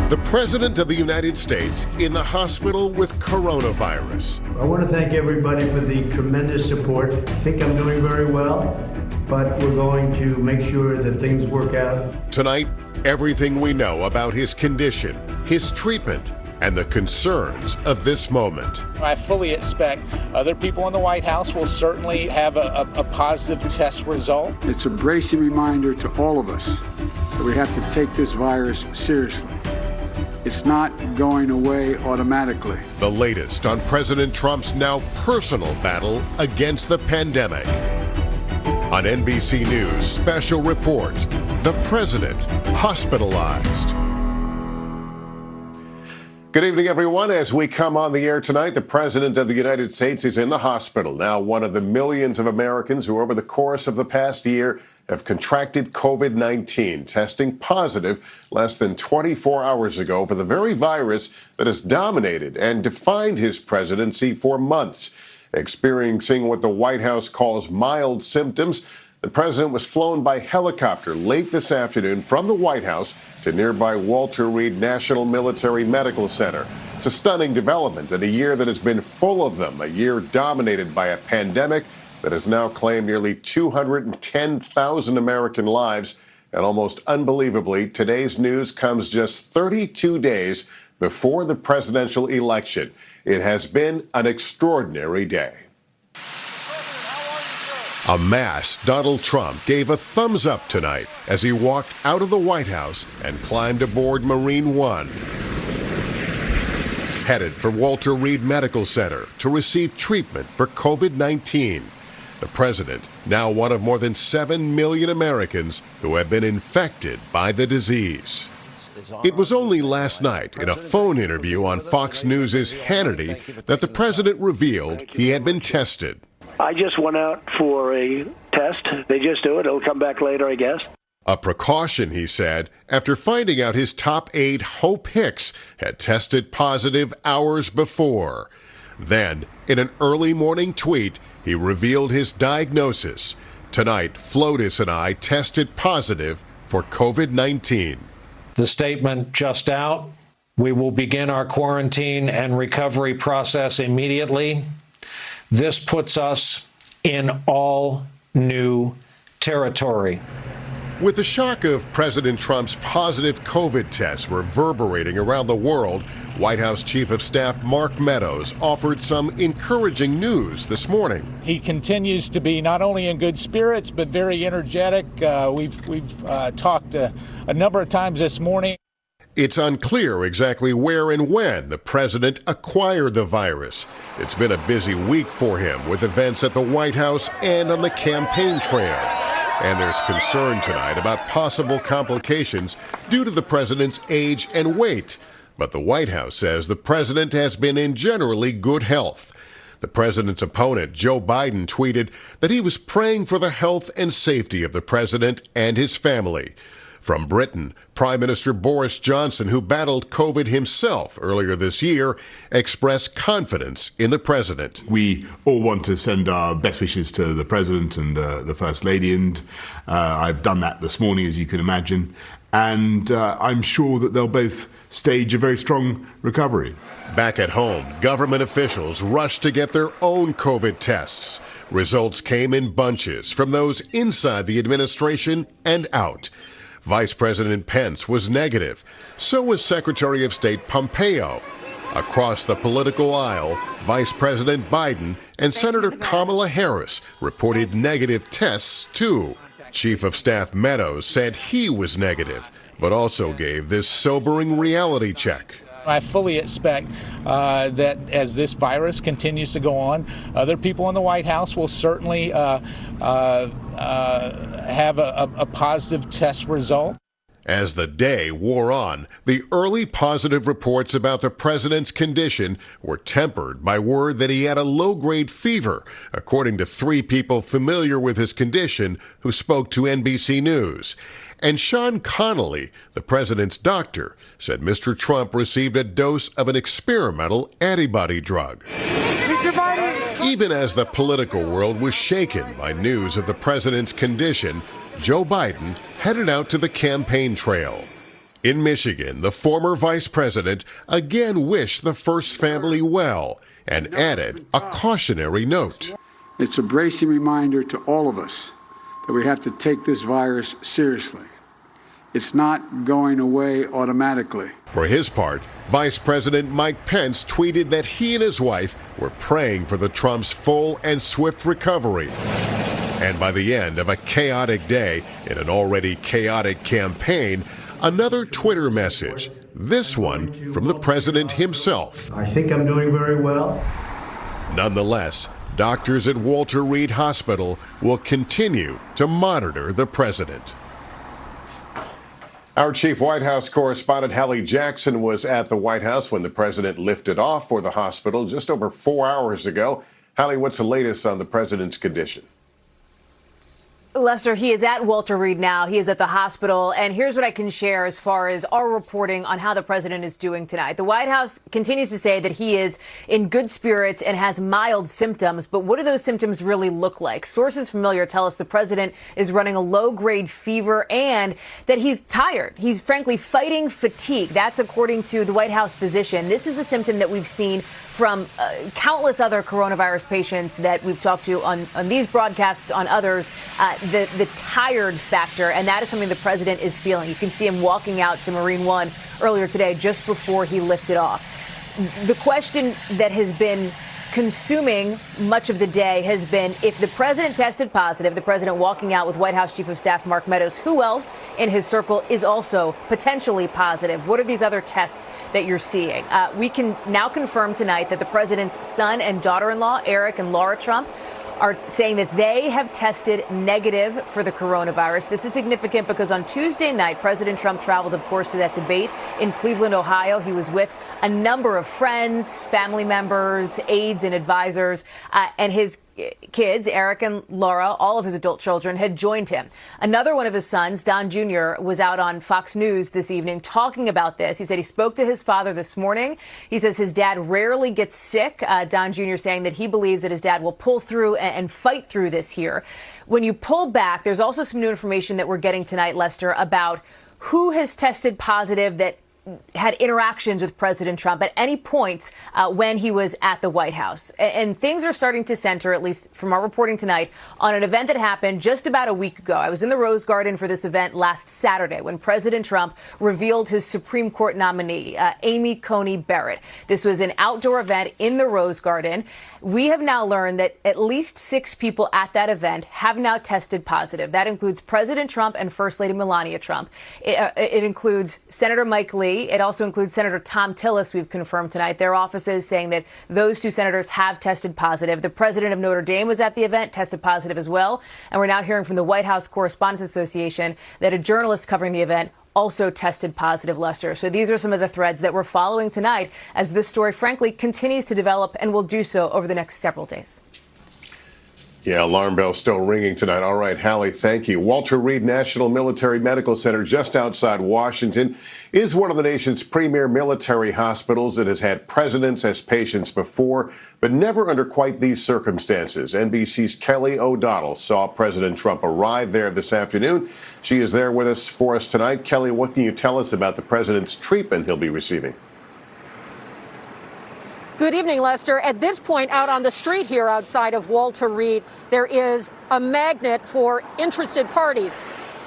The President of the United States in the hospital with coronavirus. I want to thank everybody for the tremendous support. I think I'm doing very well, but we're going to make sure that things work out. Tonight, everything we know about his condition, his treatment, and the concerns of this moment. I fully expect other people in the White House will certainly have a positive test result. It's a bracing reminder to all of us that we have to take this virus seriously. It's not going away automatically. The latest on President Trump's now personal battle against the pandemic. On NBC News Special Report, the President hospitalized. Good evening, everyone. As we come on the air tonight, the President of the United States is in the hospital. Now, one of the millions of Americans who over the course of the past year have contracted COVID-19, testing positive less than 24 hours ago for the very virus that has dominated and defined his presidency for months. Experiencing what the White House calls mild symptoms, the president was flown by helicopter late this afternoon from the White House to nearby Walter Reed National Military Medical Center. It's a stunning development in a year that has been full of them, a year dominated by a pandemic that has now claimed nearly 210,000 American lives. And almost unbelievably, today's news comes just 32 days before the presidential election. It has been an extraordinary day. A masked Donald Trump gave a thumbs up tonight as he walked out of the White House and climbed aboard Marine One, headed for Walter Reed Medical Center to receive treatment for COVID-19. The president, now one of more than 7 million Americans who have been infected by the disease. It was only last night in a phone interview on Fox News' Hannity that the president revealed he had been tested. I just went out for a test. They just do it. It'll come back later, I guess. A precaution, he said, after finding out his top aide, Hope Hicks, had tested positive hours before. Then, in an early morning tweet, he revealed his diagnosis. Tonight, Flotus and I tested positive for COVID-19. The statement just out. We will begin our quarantine and recovery process immediately. This puts us in all new territory. With the shock of President Trump's positive COVID test reverberating around the world, White House Chief of Staff Mark Meadows offered some encouraging news this morning. He continues to be not only in good spirits, but very energetic. We've talked a number of times this morning. It's unclear exactly where and when the president acquired the virus. It's been a busy week for him with events at the White House and on the campaign trail. And there's concern tonight about possible complications due to the president's age and weight. But the White House says the president has been in generally good health. The president's opponent, Joe Biden, tweeted that he was praying for the health and safety of the president and his family. From Britain, Prime Minister Boris Johnson, who battled COVID himself earlier this year, expressed confidence in the president. We all want to send our best wishes to the president and the First Lady, and I've done that this morning, as you can imagine. And I'm sure that they'll both stage a very strong recovery. Back at home, government officials rushed to get their own COVID tests. Results came in bunches from those inside the administration and out. Vice President Pence was negative. So was Secretary of State Pompeo. Across the political aisle, Vice President Biden and Senator Kamala Harris reported negative tests, too. Chief of Staff Meadows said he was negative, but also gave this sobering reality check. I fully expect that as this virus continues to go on, other people in the White House will certainly have a positive test result. As the day wore on, the early positive reports about the president's condition were tempered by word that he had a low-grade fever, according to 3 people familiar with his condition who spoke to NBC News. And Sean Connolly, the president's doctor, said Mr. Trump received a dose of an experimental antibody drug. Even as the political world was shaken by news of the president's condition, Joe Biden headed out to the campaign trail. In Michigan, the former vice president again wished the first family well and added a cautionary note. It's a bracing reminder to all of us that we have to take this virus seriously. It's not going away automatically. For his part, Vice President Mike Pence tweeted that he and his wife were praying for the Trumps' full and swift recovery. And by the end of a chaotic day in an already chaotic campaign, another Twitter message, this one from the president himself. I think I'm doing very well. Nonetheless, doctors at Walter Reed Hospital will continue to monitor the president. Our chief White House correspondent Hallie Jackson was at the White House when the president lifted off for the hospital just over 4 hours ago. Hallie, what's the latest on the president's condition? Lester, he is at Walter Reed now. He is at the hospital. And here's what I can share as far as our reporting on how the president is doing tonight. The White House continues to say that he is in good spirits and has mild symptoms. But what do those symptoms really look like? Sources familiar tell us the president is running a low-grade fever and that he's tired. He's frankly fighting fatigue. That's according to the White House physician. This is a symptom that we've seen from countless other coronavirus patients that we've talked to on these broadcasts, on others, the tired factor. And that is something the president is feeling. You can see him walking out to Marine One earlier today, just before he lifted off. The question that has been consuming much of the day has been, if the president tested positive, the president walking out with White House Chief of Staff Mark Meadows, who else in his circle is also potentially positive? What are these other tests that you're seeing? We can now confirm tonight that the president's son and daughter-in-law, Eric and Laura Trump, are saying that they have tested negative for the coronavirus. This is significant because on Tuesday night, President Trump traveled, of course, to that debate in Cleveland, Ohio. He was with a number of friends, family members, aides, and advisors, and his kids, Eric and Laura, all of his adult children, had joined him. Another one of his sons, Don Jr., was out on Fox News this evening talking about this. He said he spoke to his father this morning. He says his dad rarely gets sick. Don Jr. saying that he believes that his dad will pull through and fight through this here. When you pull back, there's also some new information that we're getting tonight, Lester, about who has tested positive that had interactions with President Trump at any point when he was at the White House. And things are starting to center, at least from our reporting tonight, on an event that happened just about a week ago. I was in the Rose Garden for this event last Saturday when President Trump revealed his Supreme Court nominee, Amy Coney Barrett. This was an outdoor event in the Rose Garden. We have now learned that at least 6 people at that event have now tested positive. That includes President Trump and First Lady Melania Trump. It includes Senator Mike Lee. It also includes Senator Tom Tillis, we've confirmed tonight. Their offices saying that those 2 senators have tested positive. The president of Notre Dame was at the event, tested positive as well. And we're now hearing from the White House Correspondents Association that a journalist covering the event also tested positive, Lester. So these are some of the threads that we're following tonight as this story, frankly, continues to develop and will do so over the next several days. Yeah, alarm bell still ringing tonight. All right, Hallie, thank you. Walter Reed National Military Medical Center, just outside Washington, is one of the nation's premier military hospitals. It has had presidents as patients before, but never under quite these circumstances. NBC's Kelly O'Donnell saw President Trump arrive there this afternoon. She is there with us for us tonight. Kelly, what can you tell us about the president's treatment he'll be receiving? Good evening, Lester. At this point out on the street here outside of Walter Reed, there is a magnet for interested parties,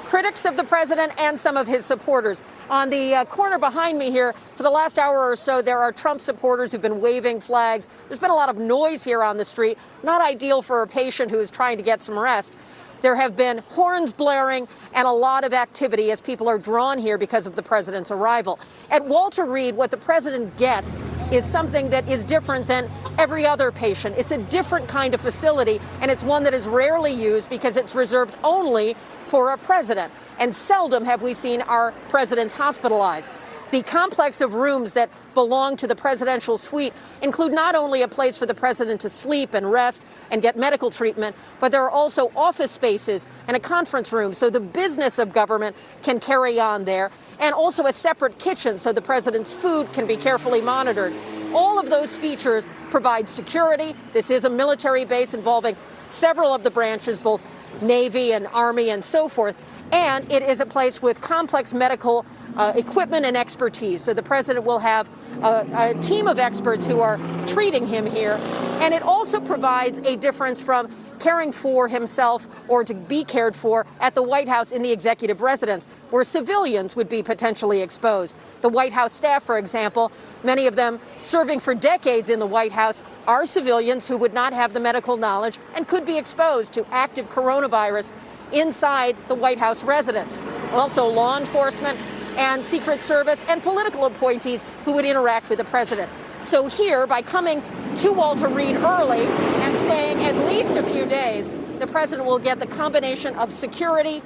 critics of the president and some of his supporters. On the corner behind me here, for the last hour or so, there are Trump supporters who've been waving flags. There's been a lot of noise here on the street, not ideal for a patient who is trying to get some rest. There have been horns blaring and a lot of activity as people are drawn here because of the president's arrival. At Walter Reed, what the president gets is something that is different than every other patient. It's a different kind of facility, and it's one that is rarely used because it's reserved only for a president. And seldom have we seen our presidents hospitalized. The complex of rooms that belong to the presidential suite include not only a place for the president to sleep and rest and get medical treatment, but there are also office spaces and a conference room so the business of government can carry on there, and also a separate kitchen so the president's food can be carefully monitored. All of those features provide security. This is a military base involving several of the branches, both Navy and Army and so forth. And it is a place with complex medical equipment and expertise. So the president will have a team of experts who are treating him here. And it also provides a difference from caring for himself or to be cared for at the White House in the executive residence, where civilians would be potentially exposed. The White House staff, for example, many of them serving for decades in the White House, are civilians who would not have the medical knowledge and could be exposed to active coronavirus inside the White House residence. Also, law enforcement and Secret Service and political appointees who would interact with the president. So here, by coming to Walter Reed early and staying at least a few days, the president will get the combination of security,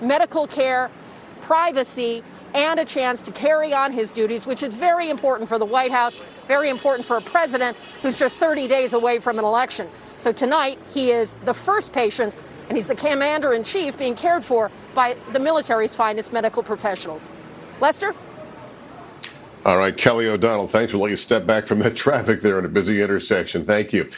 medical care, privacy, and a chance to carry on his duties, which is very important for the White House, very important for a president who's just 30 days away from an election. So tonight, he is the first patient, and he's the commander-in-chief being cared for by the military's finest medical professionals. Lester? All right, Kelly O'Donnell, thanks for letting us step back from that traffic there in a busy intersection. Thank you.